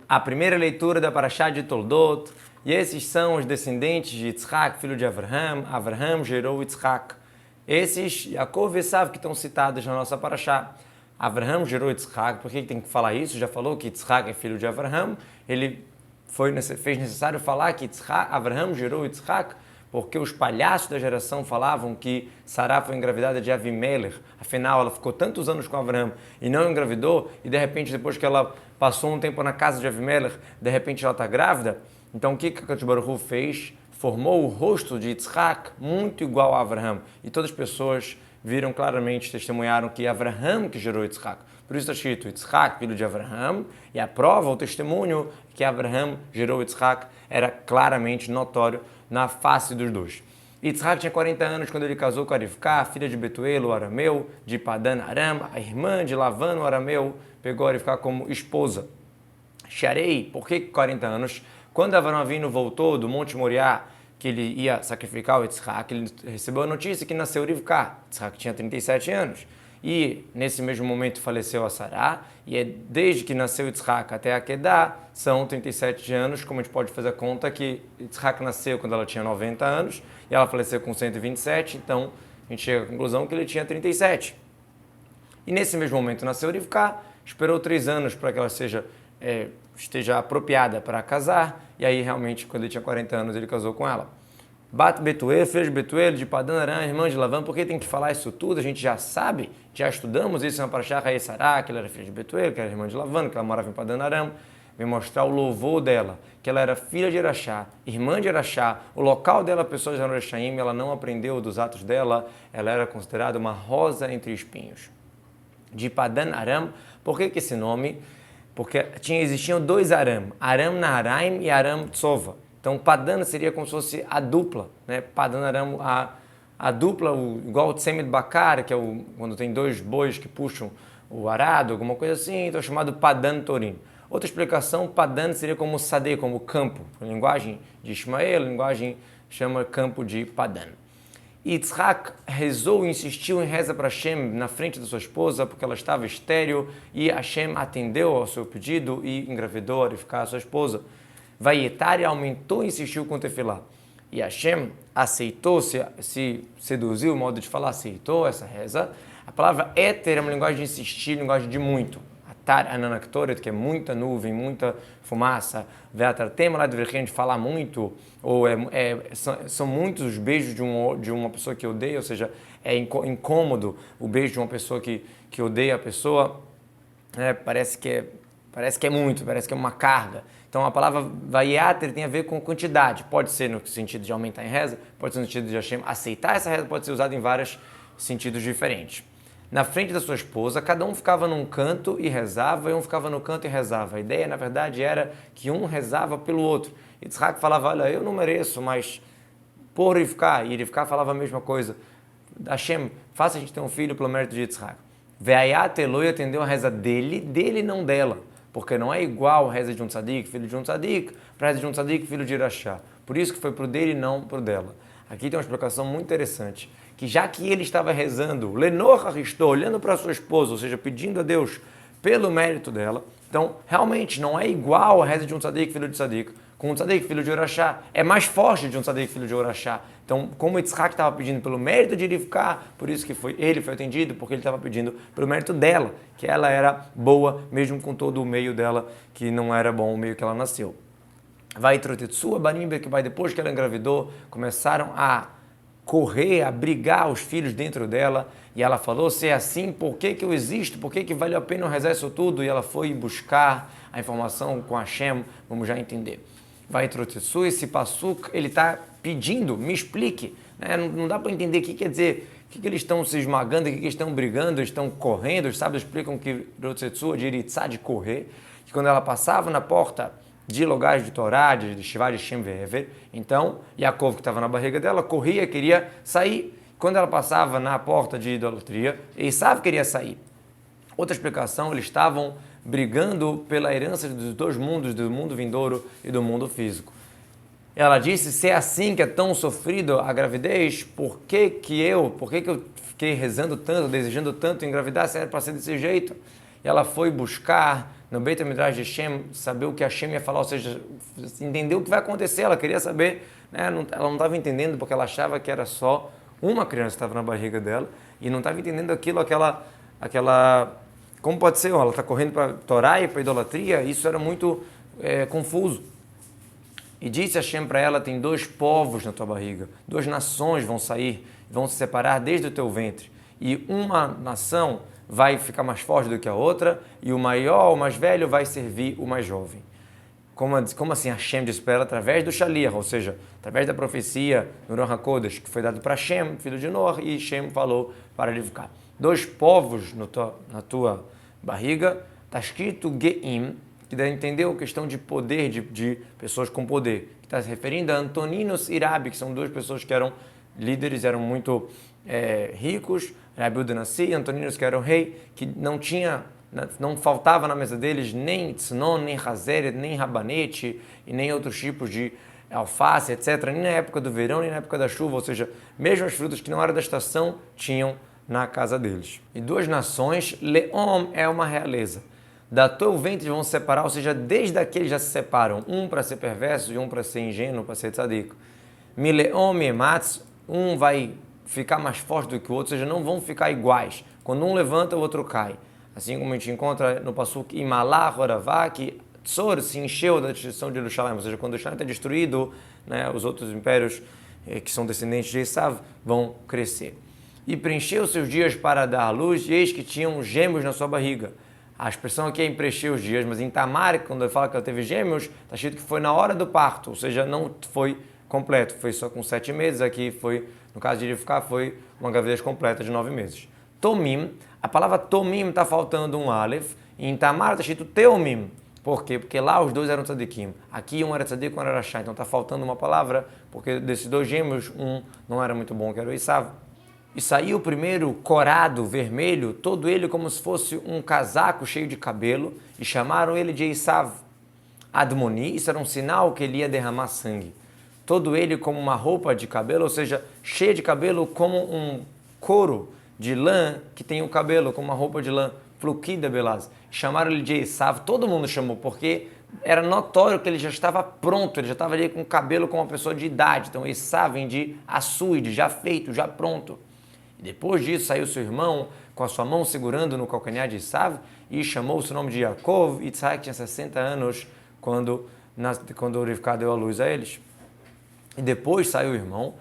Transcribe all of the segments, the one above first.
a primeira leitura da Parashá de Toldot, e esses são os descendentes de Yitzhak, filho de Avraham. Avraham gerou Yitzhak. Esses, Yaakov e Esav, que estão citados na nossa Parashá. Avraham gerou Yitzhak. Por que tem que falar isso? Já falou que Yitzhak é filho de Avraham. Ele fez necessário falar que Avraham gerou Yitzhak, porque os palhaços da geração falavam que Sará foi engravidada de Avimelech. Afinal, ela ficou tantos anos com Avraham e não engravidou, e de repente, depois que ela passou um tempo na casa de Avimelech, de repente ela está grávida. Então o que Akadosh Baruch Hu fez? Formou o rosto de Yitzhak muito igual a Avraham. E todas as pessoas viram claramente, testemunharam que Avraham que gerou Yitzhak. Por isso está escrito Yitzhak, filho de Avraham, e a prova, o testemunho que Avraham gerou Yitzhak era claramente notório na face dos dois. Yitzhak tinha 40 anos quando ele casou com a Rivká, filha de Betuel, o arameu, de Padan Aram, a irmã de Lavan, o arameu, pegou a Rivká como esposa. Sharei, por que 40 anos? Quando Avraham Avinu voltou do Monte Moriá, que ele ia sacrificar o Yitzhak, ele recebeu a notícia que nasceu Rivká. Yitzhak tinha 37 anos. E nesse mesmo momento faleceu a Sará, e desde que nasceu Yitzhak até a Kedá, são 37 anos, como a gente pode fazer a conta que Yitzhak nasceu quando ela tinha 90 anos, e ela faleceu com 127, então a gente chega à conclusão que ele tinha 37. E nesse mesmo momento nasceu Rivká, esperou 3 anos para que ela esteja apropriada para casar, e aí realmente, quando ele tinha 40 anos, ele casou com ela. Bat Betuel, filho de Betuel, de Padan Aram, irmã de Lavan. Por que tem que falar isso tudo? A gente já sabe, já estudamos isso na Parashá Raí Sará, que ela era filha de Betuel, que era irmã de Lavan, que ela morava em Padan Aram. Vem mostrar o louvor dela, que ela era filha de Irachá, irmã de Irachá, o local dela, pessoas de Aroshaim, ela não aprendeu dos atos dela, ela era considerada uma rosa entre espinhos. De Padan Aram, por que esse nome? Porque existiam 2 Aram, Aram Naharaim e Aram Tsova. Então, Padan seria como se fosse a dupla, né? Padan Aram, a dupla, igual o Tsemed Bakar, que é quando tem 2 bois que puxam o arado, alguma coisa assim, então é chamado Padan Torim. Outra explicação, Padan seria como Sadeh, como campo. A linguagem de Ismael, a linguagem chama campo de Padan. Yitzhak rezou e insistiu em reza para Hashem na frente da sua esposa, porque ela estava estéril, e Hashem atendeu ao seu pedido e engravidou a Rivká, sua esposa. Vaietar aumentou e insistiu com Tefilá. E Hashem aceitou, se seduziu, o modo de falar, aceitou essa reza. A palavra éter é uma linguagem de insistir, linguagem de muito. Atar ananaktoret, que é muita nuvem, muita fumaça. Veatar tema lá de falar muito, ou são muitos os beijos de uma pessoa que odeia, ou seja, é incômodo o beijo de uma pessoa que odeia a pessoa. Parece que é muito, parece que é uma carga. Então a palavra vaiater tem a ver com quantidade. Pode ser no sentido de aumentar em reza, pode ser no sentido de Hashem aceitar essa reza, pode ser usado em vários sentidos diferentes. Na frente da sua esposa, cada um ficava num canto e rezava, e um ficava no canto e rezava. A ideia, na verdade, era que um rezava pelo outro. Yitzhak falava, olha, eu não mereço, mas por Rivká, e Rivká falava a mesma coisa. Hashem, faça a gente ter um filho pelo mérito de Yitzhak. Veayat Eloi atendeu a reza dele não dela. Porque não é igual a reza de um tzadik, filho de um tzadik, para a reza de um tzadik, filho de Irachá. Por isso que foi pro dele e não pro dela. Aqui tem uma explicação muito interessante, que já que ele estava rezando, Lenor Aristô, olhando para sua esposa, ou seja, pedindo a Deus pelo mérito dela, então realmente não é igual a reza de um tzadik, filho de tzadik, com um tzadik, filho de Urachá, é mais forte de um tzadik, filho de Urachá. Então, como Yitzhak estava pedindo pelo mérito de Rivká, por isso que ele foi atendido, porque ele estava pedindo pelo mérito dela, que ela era boa, mesmo com todo o meio dela, que não era bom, o meio que ela nasceu. Vai Trotetsua, Barimba, que vai depois que ela engravidou, começaram a correr, a brigar os filhos dentro dela, e ela falou, se é assim, por que eu existo? Por que vale a pena eu rezar isso tudo? E ela foi buscar a informação com Hashem, vamos já entender. Vai Trotetsua, esse Passuk, ele está pedindo, me explique, né? Não dá para entender o que quer dizer, o que eles estão se esmagando, o que eles estão brigando, eles estão correndo, os sábios explicam que Trotetsua, de Iritzá, de correr, que quando ela passava na porta de lugares de Torá, de Shivá, de Shem Ve'ever, então Yaakov, que estava na barriga dela, corria, queria sair. Quando ela passava na porta de idolatria, Esav queria sair. Outra explicação, eles estavam brigando pela herança dos 2 mundos, do mundo vindouro e do mundo físico. Ela disse, se é assim que é tão sofrido a gravidez, por que eu fiquei rezando tanto, desejando tanto engravidar, se era para ser desse jeito? E ela foi buscar no Beit HaMidrash de Shem, saber o que Hashem ia falar, ou seja, entender o que vai acontecer, ela queria saber, né? Ela não estava entendendo porque ela achava que era só uma criança que estava na barriga dela e não estava entendendo aquilo, aquela como pode ser, ela está correndo para Torá e para idolatria, isso era muito confuso. E disse Hashem para ela, tem 2 povos na tua barriga, 2 nações vão sair, vão se separar desde o teu ventre. E uma nação vai ficar mais forte do que a outra, e o maior, o mais velho, vai servir o mais jovem. Como assim Hashem disse para ela? Através do Shaliach, ou seja, através da profecia no Ruach HaKodesh, que foi dado para Shem, filho de Noah, e Shem falou para ele ficar. 2 povos na tua barriga, está escrito Geim, que deve entender a questão de poder, de pessoas com poder, que está se referindo a Antoninos e Rabi, que são 2 pessoas que eram líderes, eram muito ricos, Rabi Udanassi, Antoninos que era o rei, que não faltava na mesa deles nem tznon, nem hazeret, nem rabanete e nem outros tipos de alface, etc., nem na época do verão, nem na época da chuva, ou seja, mesmo as frutas que não eram da estação, tinham na casa deles. E 2 nações, Leom é uma realeza. Da teu ventre vão se separar, ou seja, desde aqueles já se separam, um para ser perverso e um para ser ingênuo, para ser tzadik. Mileom e Ematz, um vai ficar mais forte do que o outro, ou seja, não vão ficar iguais. Quando um levanta, o outro cai. Assim como a gente encontra no Pasuk Imalach, Oravá, que Tzor se encheu da destruição de Jerusalém, ou seja, quando Jerusalém está destruído, né, os outros impérios que são descendentes de Esav vão crescer. E preencheu seus dias para dar à luz, e eis que tinham gêmeos na sua barriga. A expressão aqui é em preencher os dias, mas em Tamar, quando ele fala que ela teve gêmeos, está escrito que foi na hora do parto, ou seja, não foi completo, foi só com 7 meses, aqui foi, no caso de Rivka, foi uma gravidez completa de 9 meses. Tomim, a palavra Tomim está faltando um Aleph, e em Tamar está escrito Teomim. Por quê? Porque lá os 2 eram tzadikim. Aqui um era tzadik, um era rachá, então está faltando uma palavra, porque desses 2 gêmeos, um não era muito bom, que era o Esav. E saiu o primeiro corado, vermelho, todo ele como se fosse um casaco cheio de cabelo, e chamaram ele de Esav. Admoni, isso era um sinal que ele ia derramar sangue. Todo ele como uma roupa de cabelo, ou seja, cheio de cabelo como um couro de lã que tem o cabelo, como uma roupa de lã, fluquida, belaz. Chamaram ele de Esav, todo mundo chamou, porque era notório que ele já estava pronto, ele já estava ali com o cabelo como uma pessoa de idade. Então Esav vem de açuide, já feito, já pronto. E depois disso saiu seu irmão com a sua mão segurando no calcanhar de Esav e chamou o seu nome de Yaakov. Yitzhak tinha 60 anos quando o Rivka deu a luz a eles. E depois saiu o irmão.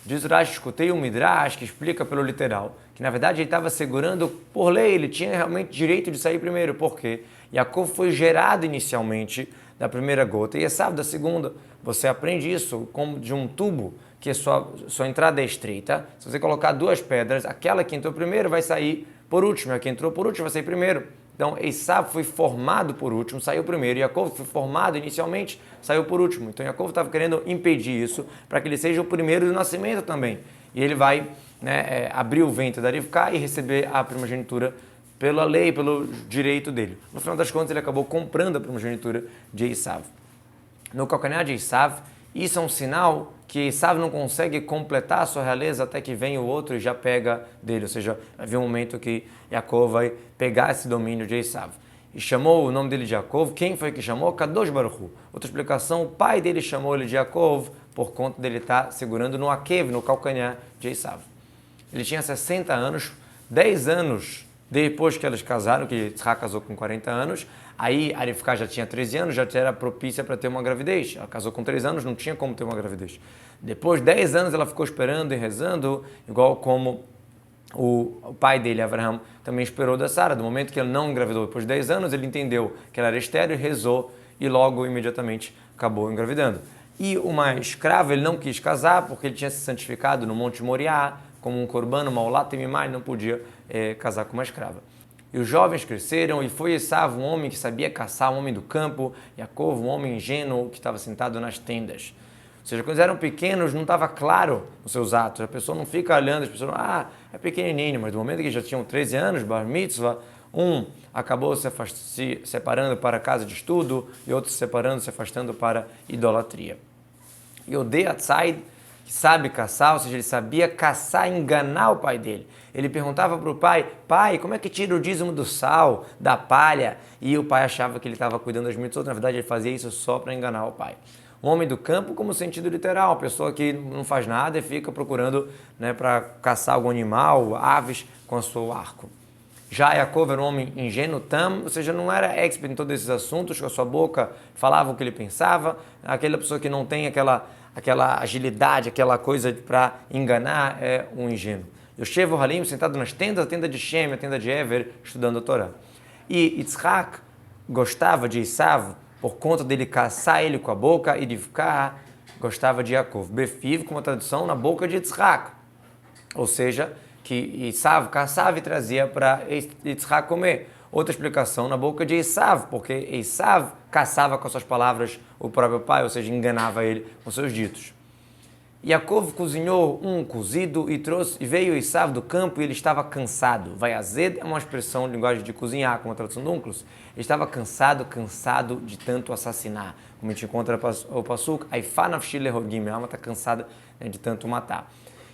Diz o Rashi, escutei um Midrash que explica pelo literal, que na verdade ele estava segurando por lei, ele tinha realmente direito de sair primeiro. Por quê? Yaakov foi gerado inicialmente da primeira gota e Esav da segunda. Você aprende isso como de um tubo, que sua entrada é estreita. Se você colocar 2 pedras, aquela que entrou primeiro vai sair por último, a que entrou por último vai sair primeiro. Então, Esav foi formado por último, saiu primeiro. Yaakov foi formado inicialmente, saiu por último. Então, Yaakov estava querendo impedir isso para que ele seja o primeiro do nascimento também. E ele vai abrir o ventre da Rivka e receber a primogenitura pela lei, pelo direito dele. No final das contas, ele acabou comprando a primogenitura de Esav. No calcanhar de Esav, isso é um sinal que Esav não consegue completar a sua realeza até que vem o outro e já pega dele. Ou seja, vai vir um momento que Yaakov vai pegar esse domínio de Esav. E chamou o nome dele de Yaakov. Quem foi que chamou? Kadosh Baruch Hu. Outra explicação, o pai dele chamou ele de Yaakov por conta dele estar segurando no akev, no calcanhar de Esav. Ele tinha 60 anos, 10 anos depois que eles casaram, que Yitzhak casou com 40 anos, aí a Rivka já tinha 13 anos, já era propícia para ter uma gravidez. Ela casou com 3 anos, não tinha como ter uma gravidez. Depois de 10 anos ela ficou esperando e rezando, igual como o pai dele, Avraham, também esperou da Sara. Do momento que ele não engravidou, depois de 10 anos, ele entendeu que ela era estéril, rezou e logo, imediatamente, acabou engravidando. E uma escrava, ele não quis casar porque ele tinha se santificado no Monte Moriá, como um corbano, Maulat e Mimai, não podia casar com uma escrava. E os jovens cresceram, e foi Esav um homem que sabia caçar, um homem do campo, Yaakov um homem ingênuo que estava sentado nas tendas. Ou seja, quando eles eram pequenos, não estava claro os seus atos. A pessoa não fica olhando, as pessoas é pequenininho, mas no momento que já tinham 13 anos, bar mitzvah, um acabou se separando para a casa de estudo, e outro se separando, se afastando para idolatria. Yodei Atzaid, que sabe caçar, ou seja, ele sabia caçar e enganar o pai dele. Ele perguntava para o pai, pai, como é que tira o dízimo do sal, da palha? E o pai achava que ele estava cuidando das mitzvot, na verdade ele fazia isso só para enganar o pai. O homem do campo como sentido literal, uma pessoa que não faz nada e fica procurando, né, para caçar algum animal, aves, com o seu arco. Já Yaakov era um homem ingênuo, ou seja, não era expert em todos esses assuntos, com a sua boca falava o que ele pensava, aquela pessoa que não tem aquela agilidade, aquela coisa para enganar, é um ingênuo. Yoshev Halim, sentado nas tendas, a tenda de Shem, a tenda de Ever, estudando a Torá. E Yitzhak gostava de Esav, por conta dele caçar ele com a boca, e de ficar, gostava de Yaakov. Befiv, com uma tradução, na boca de Yitzhak. Ou seja, que Esav caçava e trazia para Yitzhak comer. Outra explicação, na boca de Esav, porque Esav caçava com suas palavras o próprio pai, ou seja, enganava ele com seus ditos. Yaakov cozinhou um cozido e veio Esav do campo e ele estava cansado. Vaiazed é uma expressão de linguagem de cozinhar, como a tradução do Unclus. Ele estava cansado de tanto assassinar. Como a gente encontra o Pasuk, Aifá nafshi lehogim, minha alma está cansada, né, de tanto matar.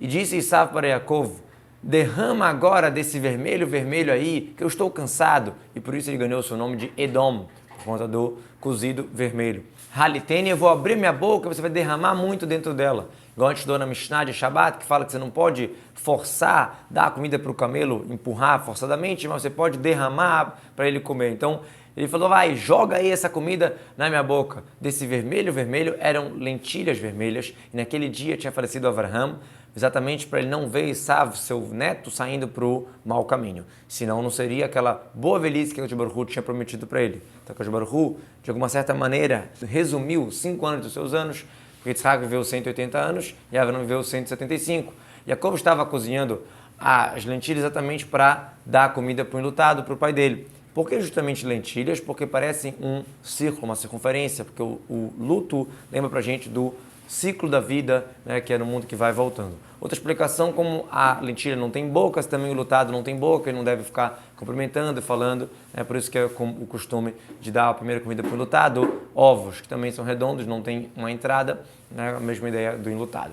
E disse Esav para Yaakov, derrama agora desse vermelho aí, que eu estou cansado. E por isso ele ganhou o seu nome de Edom, por conta do cozido vermelho. Halitene, eu vou abrir minha boca, você vai derramar muito dentro dela. Igual a gente estudou na Mishnah de Shabbat, que fala que você não pode forçar, dar a comida para o camelo, empurrar forçadamente, mas você pode derramar para ele comer. Então, ele falou, vai, joga aí essa comida na minha boca. Desse vermelho eram lentilhas vermelhas. E naquele dia tinha falecido Avraham, exatamente para ele não ver Esav, seu neto, saindo para o mau caminho. Senão não seria aquela boa velhice que o Baruch Hu tinha prometido para ele. Então o Baruch Hu, de alguma certa maneira, resumiu 5 anos dos seus anos, porque Yitzhak viveu 180 anos e Avraham viveu 175. Yaakov estava cozinhando as lentilhas exatamente para dar comida para o enlutado, para o pai dele. Por que justamente lentilhas? Porque parecem um círculo, uma circunferência, porque o luto lembra para a gente do ciclo da vida, né, que é no mundo que vai voltando. Outra explicação, como a lentilha não tem boca, também o lutado não tem boca, ele não deve ficar cumprimentando e falando, né, por isso que é o costume de dar a primeira comida para o enlutado, ovos, que também são redondos, não tem uma entrada, né, a mesma ideia do enlutado.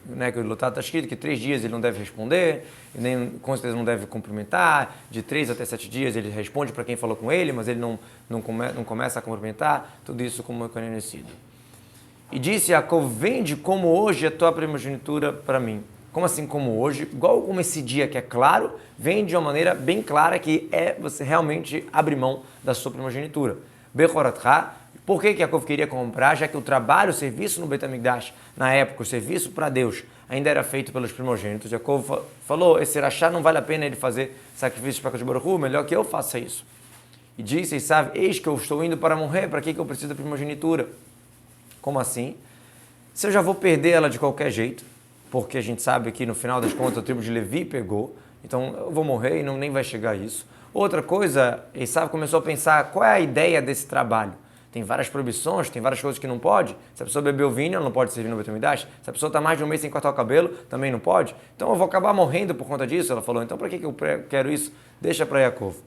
Né, que o enlutado está escrito que 3 dias ele não deve responder, e nem, com certeza não deve cumprimentar, de 3 até 7 dias ele responde para quem falou com ele, mas ele não começa a cumprimentar, tudo isso como é conhecido. E disse Yaakov, vende como hoje a tua primogenitura para mim. Como assim como hoje? Igual como esse dia que é claro, vende de uma maneira bem clara que é você realmente abrir mão da sua primogenitura. Bechoratcha, por que Yaakov queria comprar? Já que o trabalho, o serviço no Beit HaMikdash, na época, o serviço para Deus, ainda era feito pelos primogênitos. Yaakov falou, esse rachá não vale a pena ele fazer sacrifícios para Kadosh Baruch Hu, melhor que eu faça isso. E disse Esav, eis que eu estou indo para morrer, para que eu preciso da primogenitura? Como assim? Se eu já vou perder ela de qualquer jeito, porque a gente sabe que no final das contas a tribo de Levi pegou, então eu vou morrer e nem vai chegar a isso. Outra coisa, Esav começou a pensar, qual é a ideia desse trabalho? Tem várias proibições, tem várias coisas que não pode. Se a pessoa bebeu vinho, ela não pode servir no Beit HaMikdash. Se a pessoa está mais de um mês sem cortar o cabelo, também não pode. Então eu vou acabar morrendo por conta disso. Ela falou, então para que eu quero isso? Deixa para Yaakov.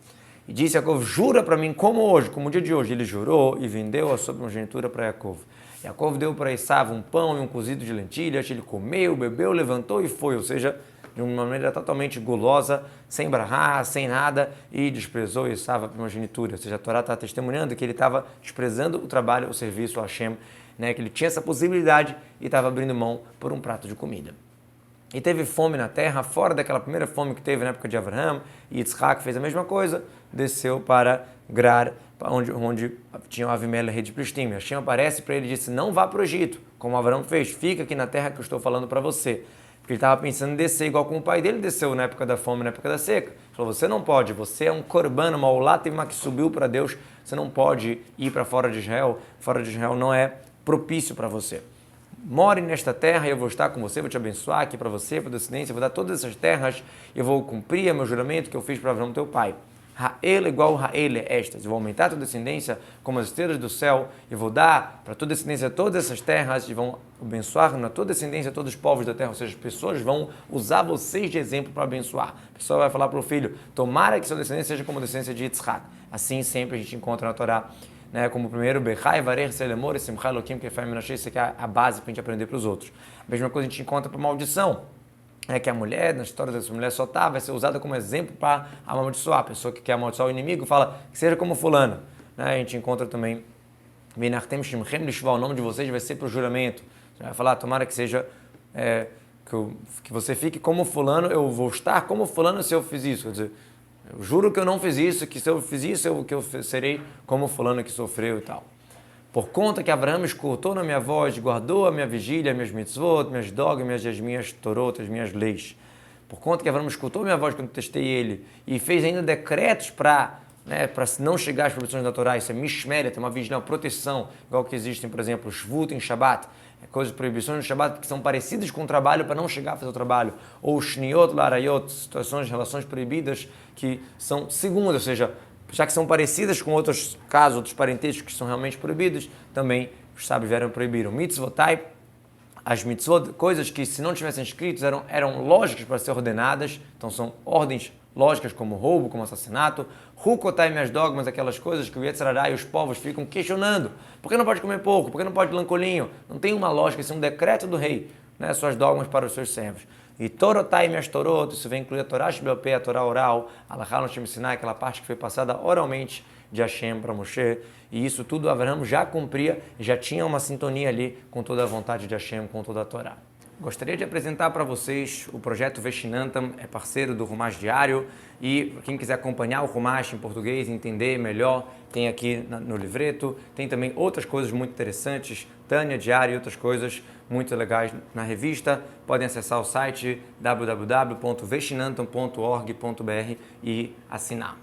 E disse Yaakov, jura para mim como hoje, como o dia de hoje. Ele jurou e vendeu a sua primogenitura para Yaakov. Yaakov deu para Esav um pão e um cozido de lentilhas, ele comeu, bebeu, levantou e foi, ou seja, de uma maneira totalmente gulosa, sem brahá, sem nada, e desprezou Esav a primogenitura. Ou seja, a Torá está testemunhando que ele estava desprezando o trabalho, o serviço a Hashem, né, que ele tinha essa possibilidade e estava abrindo mão por um prato de comida. E teve fome na terra, fora daquela primeira fome que teve na época de Avraham, e Yitzhak fez a mesma coisa, desceu para Gerar, onde tinha o Avimelech, rei de Plishtim. Hashem aparece para ele e disse, não vá para o Egito, como Avraham fez, fica aqui na terra que eu estou falando para você. Porque ele estava pensando em descer, igual como o pai dele desceu na época da fome, na época da seca. Ele falou, você não pode, você é um korban, uma olátima que subiu para Deus, você não pode ir para fora de Israel não é propício para você. More nesta terra e eu vou estar com você, vou te abençoar aqui para você, para a descendência, vou dar todas essas terras, eu vou cumprir meu juramento que eu fiz para Avraham, teu pai. Rael igual Rael é estas. Eu vou aumentar a tua descendência como as estrelas do céu. Eu vou dar para tua descendência todas essas terras e vão abençoar na tua descendência todos os povos da terra. Ou seja, as pessoas vão usar vocês de exemplo para abençoar. A pessoa vai falar para o filho, tomara que sua descendência seja como a descendência de Yitzhak. Assim sempre a gente encontra na Torá né? Como o primeiro, Bechai, Varer, Selemor, Simchai, Elokim, Kefai, Menashe, isso aqui é a base para a gente aprender para os outros. A mesma coisa a gente encontra para maldição, que a mulher, na história dessa mulher Sotá, vai ser usada como exemplo para amaldiçoar. A pessoa que quer amaldiçoar o inimigo fala que seja como fulano. Né? A gente encontra também, Benartem Shimchem Lishvah, o nome de vocês vai ser para o juramento. Você vai falar, tomara que seja, que você fique como fulano, eu vou estar como fulano se eu fiz isso. Quer dizer, eu juro que eu não fiz isso, que se eu fiz isso, que eu serei como fulano que sofreu e tal. Por conta que Avraham escutou na minha voz, guardou a minha vigília, minhas mitzvot, minhas dogmas, as minhas torot, as minhas leis. Por conta que Avraham escutou a minha voz quando testei ele e fez ainda decretos para não chegar às proibições da Torá, isso é mishmeret, é uma vigília, uma proteção, igual que existem, por exemplo, shvut em Shabbat, coisas, proibições no Shabbat que são parecidas com o trabalho para não chegar a fazer o trabalho, ou shniot, larayot, situações, relações proibidas que são segundas, ou seja, já que são parecidas com outros casos, outros parentescos que são realmente proibidos, também os sábios vieram proibiram. Mitzvotai, as mitzvot, coisas que se não tivessem escritos eram lógicas para ser ordenadas, então são ordens lógicas como roubo, como assassinato. Hukotai, minhas dogmas, aquelas coisas que o Yetzirará e os povos ficam questionando. Por que não pode comer pouco? Por que não pode lancolinho? Não tem uma lógica, isso é um decreto do rei, né? Suas dogmas para os seus servos. E Torotai, minhas Torot, isso vai incluir a Torá Shebel-Peh, a Torá oral, Alachá no Shem Sinai, aquela parte que foi passada oralmente de Hashem para Moshe, e isso tudo Avraham já cumpria, já tinha uma sintonia ali com toda a vontade de Hashem, com toda a Torá. Gostaria de apresentar para vocês o projeto Veshinantam, é parceiro do Rumash Diário, e quem quiser acompanhar o Rumash em português, entender melhor, tem aqui no livreto, tem também outras coisas muito interessantes, Tânia Diário e outras coisas muito legais na revista. Podem acessar o site www.veshinantam.org.br e assinar.